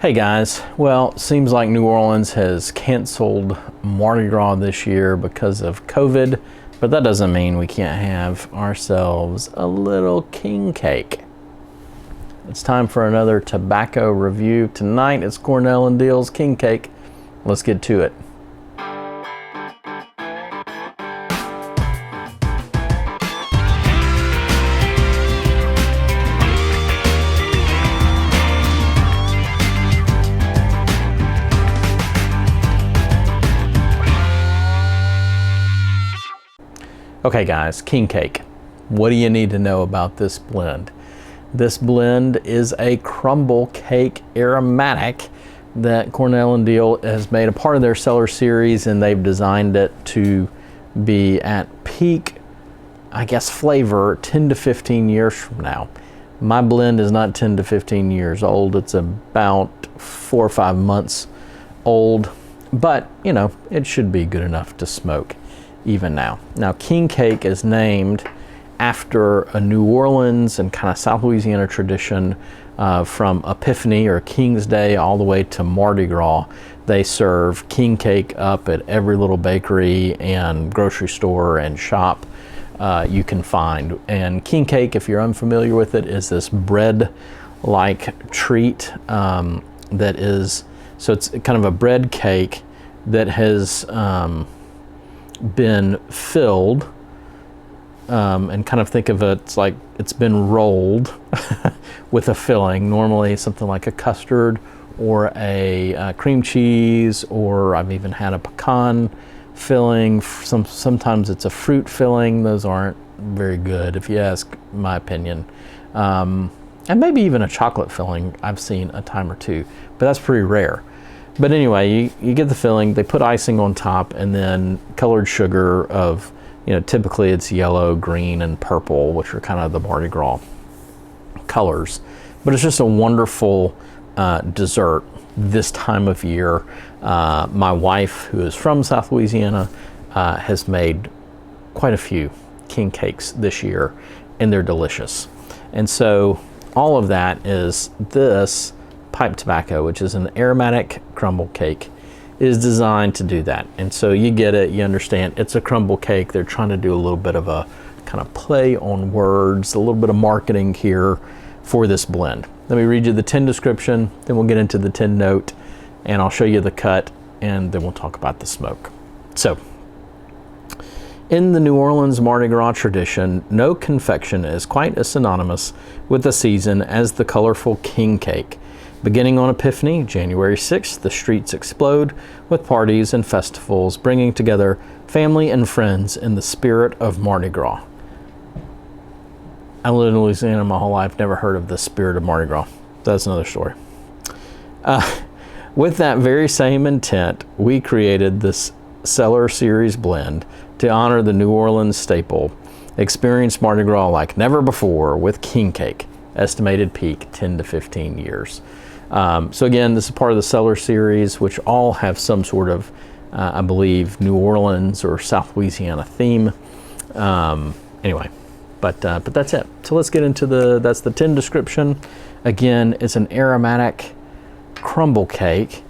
Hey guys, well, seems like New Orleans has canceled Mardi Gras this year because of COVID, but that doesn't mean we can't have ourselves a little king cake. It's time for another tobacco review. Tonight it's Cornell and Diehl's king cake. Let's get to it. Okay guys, king cake. What do you need to know about this blend? This blend is a crumble cake aromatic that Cornell and Diehl has made a part of their cellar series, and they've designed it to be at peak, I guess, flavor 10 to 15 years from now. My blend is not 10 to 15 years old. It's about 4 or 5 months old, but you know, it should be good enough to smoke even now. Now, king cake is named after a New Orleans and kind of South Louisiana tradition from Epiphany or King's Day all the way to Mardi Gras. They serve king cake up at every little bakery and grocery store and shop you can find. And king cake, if you're unfamiliar with it, is this bread-like treat that is, so it's kind of a bread cake that has been filled and kind of think of it, it's like it's been rolled with a filling, normally something like a custard or a cream cheese, or I've even had a pecan filling. Sometimes it's a fruit filling. Those aren't very good if you ask my opinion, and maybe even a chocolate filling I've seen a time or two, but that's pretty rare. But anyway, you get the filling, they put icing on top, and then colored sugar of, you know, typically it's yellow, green, and purple, which are kind of the Mardi Gras colors. But it's just a wonderful dessert this time of year. My wife, who is from South Louisiana, has made quite a few king cakes this year, and they're delicious. And so all of that is this pipe tobacco, which is an aromatic crumble cake, is designed to do that. And so you get it, you understand it's a crumble cake. They're trying to do a little bit of a kind of play on words, a little bit of marketing here for this blend. Let me read you the tin description, then we'll get into the tin note, and I'll show you the cut, and then we'll talk about the smoke. So, in the New Orleans Mardi Gras tradition, no confection is quite as synonymous with the season as the colorful king cake. Beginning on Epiphany, January 6th, the streets explode with parties and festivals, bringing together family and friends in the spirit of Mardi Gras. I lived in Louisiana my whole life, never heard of the spirit of Mardi Gras. That's another story. With that very same intent, we created this cellar series blend to honor the New Orleans staple. Experience Mardi Gras like never before with king cake, estimated peak 10 to 15 years. So again, this is part of the cellar series, which all have some sort of, I believe, New Orleans or South Louisiana theme. Anyway, but that's it. So let's get into that's the tin description. Again, it's an aromatic crumble cake.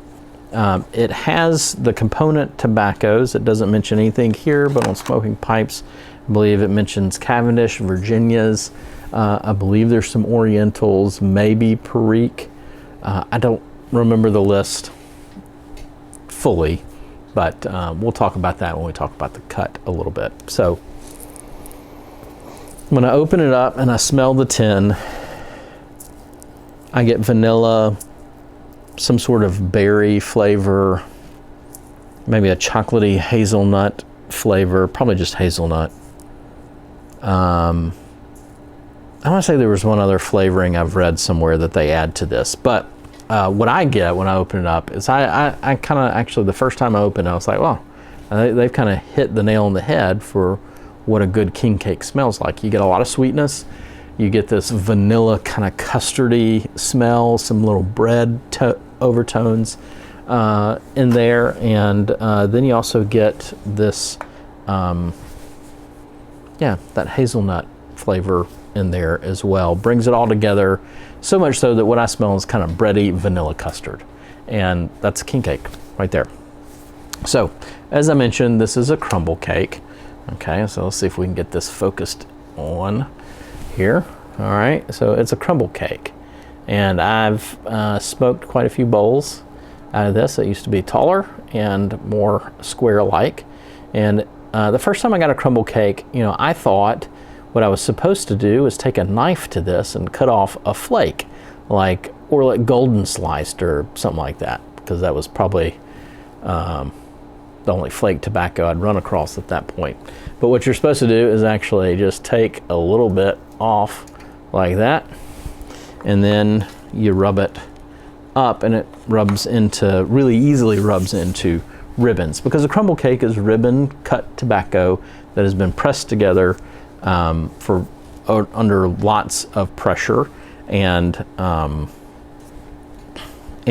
It has the component tobaccos. It doesn't mention anything here, but on smoking pipes, I believe it mentions Cavendish, Virginias. I believe there's some Orientals, maybe Perique. I don't remember the list fully, but we'll talk about that when we talk about the cut a little bit. So when I open it up and I smell the tin, I get vanilla, some sort of berry flavor, maybe a chocolatey hazelnut flavor, probably just hazelnut. I want to say there was one other flavoring I've read somewhere that they add to this, but what I get when I open it up is I kind of, actually the first time I opened it, I was like, well, they've kind of hit the nail on the head for what a good king cake smells like. You get a lot of sweetness, you get this vanilla kind of custardy smell, some little bread overtones in there, and then you also get this, that hazelnut flavor in there as well. Brings it all together, So much so that what I smell is kind of bready vanilla custard. And that's a king cake right there. So, as I mentioned, this is a crumble cake. Okay, so let's see if we can get this focused on here. All right, so it's a crumble cake. And I've smoked quite a few bowls out of this. It used to be taller and more square-like. And the first time I got a crumble cake, you know, I thought what I was supposed to do is take a knife to this and cut off a flake, or like golden sliced or something like that, because that was probably the only flake tobacco I'd run across at that point. But what you're supposed to do is actually just take a little bit off like that, and then you rub it up, and it really easily rubs into ribbons, because a crumble cake is ribbon cut tobacco that has been pressed together under lots of pressure and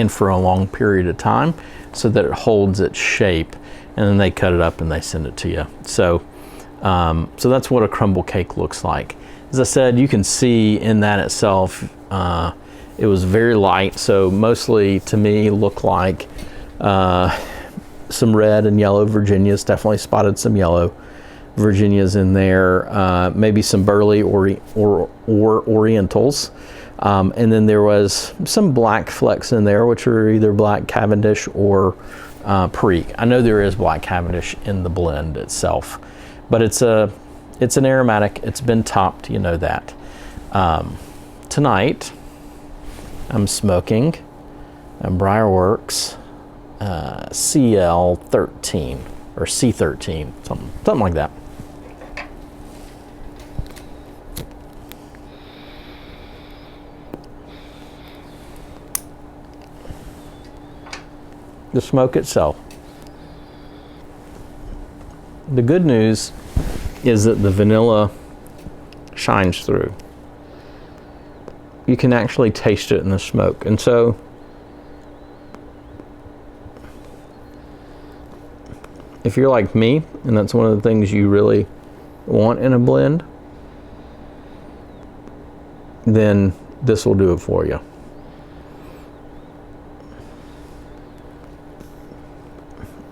for a long period of time, so that it holds its shape, and then they cut it up and they send it to you. So that's what a crumble cake looks like. As I said, you can see in that itself, it was very light, so mostly to me looked like some red and yellow Virginias. Definitely spotted some yellow Virginias in there, maybe some burley or Orientals. And then there was some black flecks in there, which are either black Cavendish or Perique. I know there is black Cavendish in the blend itself, but it's an aromatic. It's been topped, you know that. Tonight, I'm smoking a Briarworks CL13 or C13, something like that. The smoke itself. The good news is that the vanilla shines through. You can actually taste it in the smoke. And so if you're like me, and that's one of the things you really want in a blend, then this will do it for you.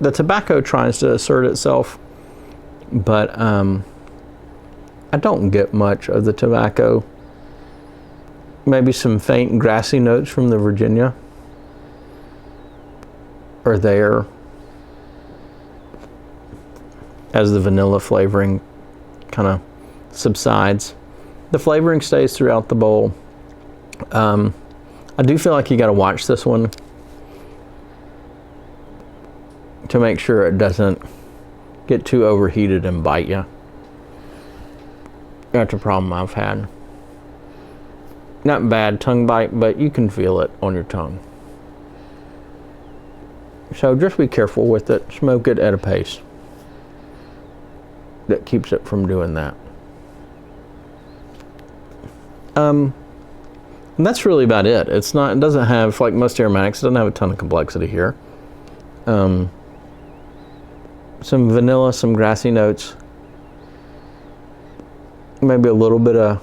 The tobacco tries to assert itself, but I don't get much of the tobacco. Maybe some faint grassy notes from the Virginia are there as the vanilla flavoring kind of subsides. The flavoring stays throughout the bowl. I do feel like you got to watch this one to make sure it doesn't get too overheated and bite you. That's a problem I've had. Not bad tongue bite, but you can feel it on your tongue. So just be careful with it. Smoke it at a pace that keeps it from doing that. And that's really about it. It doesn't have, like most aromatics, it doesn't have a ton of complexity here. Some vanilla, some grassy notes, maybe a little bit of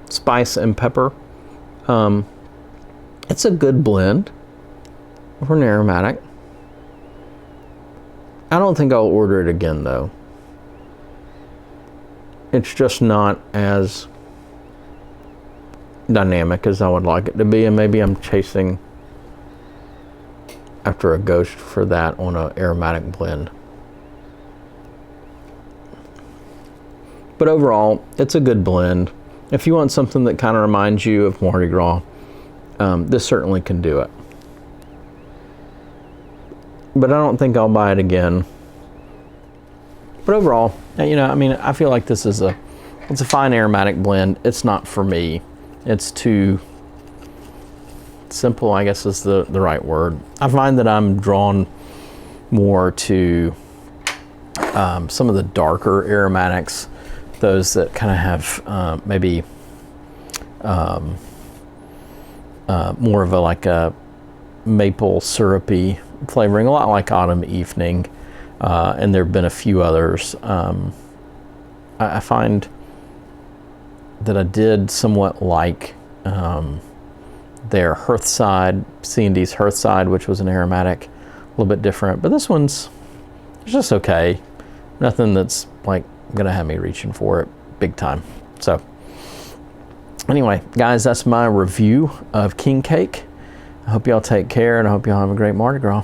spice and pepper. It's a good blend for an aromatic. I don't think I'll order it again though. It's just not as dynamic as I would like it to be, and maybe I'm chasing after a ghost for that on an aromatic blend. But overall, it's a good blend. If you want something that kind of reminds you of Mardi Gras, this certainly can do it. But I don't think I'll buy it again. But overall, you know, I mean, I feel like this is it's a fine aromatic blend. It's not for me. It's too simple, I guess is the right word. I find that I'm drawn more to some of the darker aromatics, those that kind of have maybe more of a maple syrupy flavoring, a lot like Autumn Evening, and there have been a few others. I find that I did somewhat like their Hearthside, C&D's Hearthside, which was an aromatic, a little bit different. But this one's just okay. Nothing that's like gonna have me reaching for it big time. So anyway, guys, that's my review of King Cake. I hope y'all take care, and I hope y'all have a great Mardi Gras.